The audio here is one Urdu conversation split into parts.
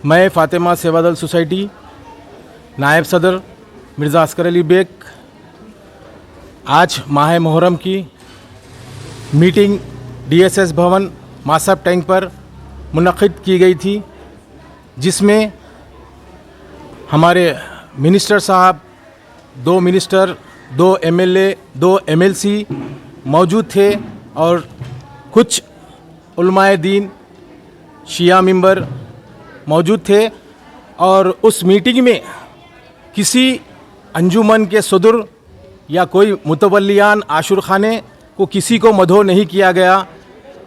میں فاطمہ سیوادل سوسائٹی نائب صدر مرزا عسکر علی بیگ آج ماہ محرم کی میٹنگ ڈی ایس ایس بھون ماسب ٹینک پر منعقد کی گئی تھی، جس میں ہمارے منسٹر صاحب، 2 minister, 2 M L A, 2 M L C موجود تھے اور کچھ علماء دین شیعہ ممبر موجود تھے۔ اور اس میٹنگ میں کسی انجمن کے صدر یا کوئی متولیان عاشور خانے کو کسی کو مدعو نہیں کیا گیا،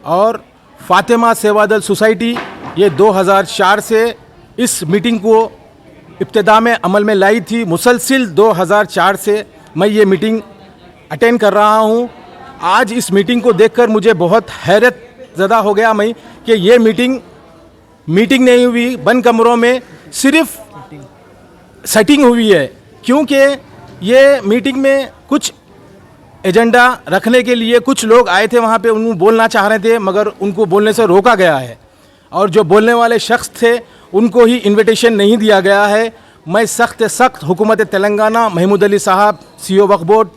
اور فاطمہ سیوادل سوسائٹی یہ 2004 سے اس میٹنگ کو ابتدا میں عمل میں لائی تھی۔ مسلسل 2004 سے میں یہ میٹنگ اٹینڈ کر رہا ہوں۔ آج اس میٹنگ کو دیکھ کر مجھے بہت حیرت زدہ ہو گیا میں کہ یہ میٹنگ نہیں ہوئی، بند کمروں میں صرف سیٹنگ ہوئی ہے، کیونکہ یہ میٹنگ میں کچھ ایجنڈا رکھنے کے لیے کچھ لوگ آئے تھے وہاں پہ، انہوں بولنا چاہ رہے تھے مگر ان کو بولنے سے روکا گیا ہے، اور جو بولنے والے شخص تھے ان کو ہی انویٹیشن نہیں دیا گیا ہے۔ میں سخت حکومت تلنگانہ محمود علی صاحب سی او وقف بورڈ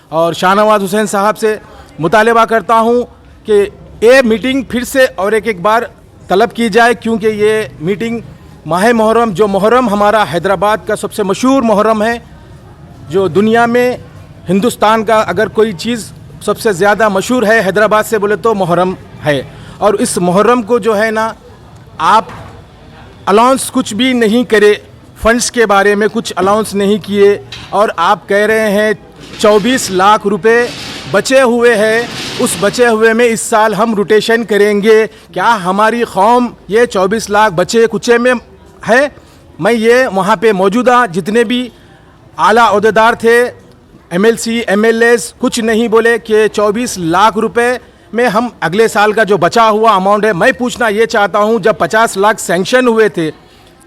اور شاہ نواز حسین صاحب سے مطالبہ کرتا ہوں کہ یہ میٹنگ پھر سے اور ایک بار طلب کی جائے، کیونکہ یہ میٹنگ ماہ محرم، جو محرم ہمارا حیدرآباد کا سب سے مشہور محرم ہے، جو دنیا میں ہندوستان کا اگر کوئی چیز سب سے زیادہ مشہور ہے حیدرآباد سے بولے تو محرم ہے، اور اس محرم کو جو ہے نا آپ الاؤنس کچھ بھی نہیں کرے، فنڈز کے بارے میں کچھ الاؤنس نہیں کیے، اور آپ کہہ رہے ہیں 24 لاکھ روپے بچے ہوئے ہیں، اس بچے ہوئے میں اس سال ہم روٹیشن کریں گے۔ کیا ہماری قوم یہ 24 لاکھ بچے کچے میں ہے؟ میں یہ وہاں پہ موجودہ جتنے بھی اعلیٰ عہدیدار تھے، M L C, M L A's, کچھ نہیں بولے کہ 24 لاکھ روپے میں ہم اگلے سال کا جو بچا ہوا اماؤنٹ ہے۔ میں پوچھنا یہ چاہتا ہوں، جب 50 لاکھ سینکشن ہوئے تھے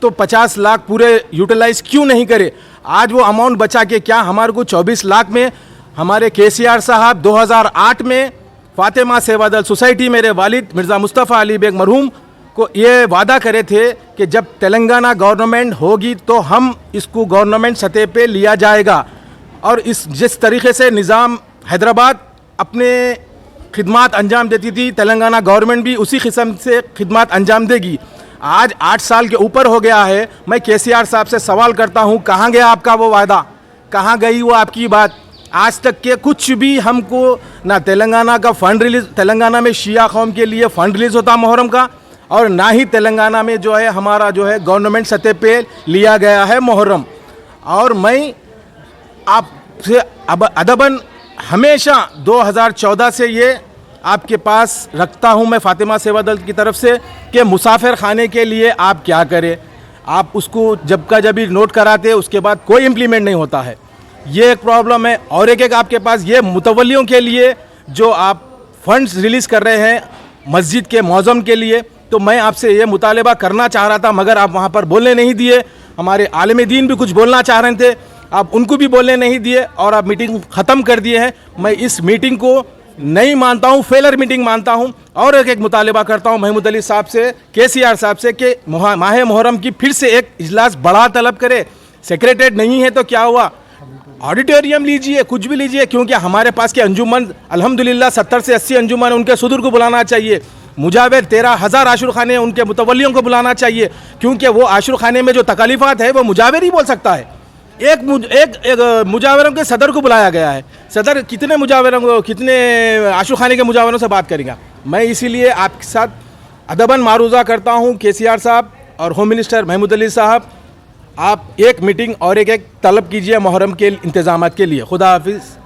تو 50 لاکھ پورے یوٹیلائز کیوں نہیں کرے؟ آج وہ اماؤنٹ بچا کے کیا ہمارے کو 24 لاکھ میں ہمارے کے سی آر صاحب 2008 میں فاطمہ سیوادل سوسائٹی میرے والد مرزا مصطفیٰ علی بیگ مرحوم کو یہ وعدہ کرے تھے کہ جب تلنگانہ گورنمنٹ ہوگی تو ہم اس کو گورنمنٹ سطح پہ لیا جائے گا، اور جس طریقے سے نظام حیدرآباد اپنے خدمات انجام دیتی تھی، تلنگانہ گورنمنٹ بھی اسی قسم سے خدمات انجام دے گی۔ آج 8 سال کے اوپر ہو گیا ہے، میں کے سی آر صاحب سے سوال کرتا ہوں، کہاں گیا آپ کا وہ وعدہ؟ کہاں گئی وہ آپ کی بات؟ آج تک کے کچھ بھی ہم کو نہ تلنگانہ کا فنڈ ریلیز، تلنگانہ میں شیعہ قوم کے لیے فنڈ ریلیز ہوتا محرم کا، اور نہ ہی تلنگانہ میں جو ہے ہمارا جو ہے گورنمنٹ سطح پہ لیا گیا ہے محرم۔ اور میں آپ سے ادباً ہمیشہ 2014 سے یہ آپ کے پاس رکھتا ہوں میں فاطمہ سیوادل کی طرف سے کہ مسافر خانے کے لیے آپ کیا کریں، آپ اس کو جب کا جب ہی نوٹ کراتے اس کے بعد کوئی امپلیمنٹ نہیں ہوتا ہے، یہ ایک پرابلم ہے۔ اور ایک آپ کے پاس یہ متولیوں کے لیے جو آپ فنڈز ریلیز کر رہے ہیں مسجد کے معظم کے لیے، تو میں آپ سے یہ مطالبہ کرنا چاہ رہا تھا مگر آپ وہاں پر بولنے نہیں دیے۔ ہمارے عالم دین بھی کچھ بولنا چاہ رہے تھے، آپ ان کو بھی بولنے نہیں دیے اور آپ میٹنگ ختم کر دیے ہیں۔ میں اس میٹنگ کو نہیں مانتا ہوں، فیلر میٹنگ مانتا ہوں، اور ایک مطالبہ کرتا ہوں محمود علی صاحب سے، کے سی آر صاحب سے کہ ماہ محرم کی پھر سے ایک اجلاس بڑا طلب کرے۔ سیکریٹریٹ نہیں ہے تو کیا ہوا، آڈیٹوریم لیجئے، کچھ بھی لیجئے، کیونکہ ہمارے پاس کے انجمن الحمدللہ 70 سے 80 انجمن، ان کے صدر کو بلانا چاہیے، مجاور 13,000 عاشور خانے ان کے متولیوں کو بلانا چاہیے، کیونکہ وہ عاشور خانے میں جو تکالیفات ہے وہ مجاور ہی بول سکتا ہے۔ ایک مجاوروں کے صدر کو بلایا گیا ہے، صدر کتنے مجاوروں کو، کتنے عاشور خانے کے مجاوروں سے بات کرے گا؟ میں اسی لیے آپ کے ساتھ ادباً معروضہ کرتا ہوں کے سی آر صاحب اور ہوم منسٹر محمود علی صاحب، آپ ایک میٹنگ اور ایک طلب کیجئے محرم کے انتظامات کے لیے۔ خدا حافظ۔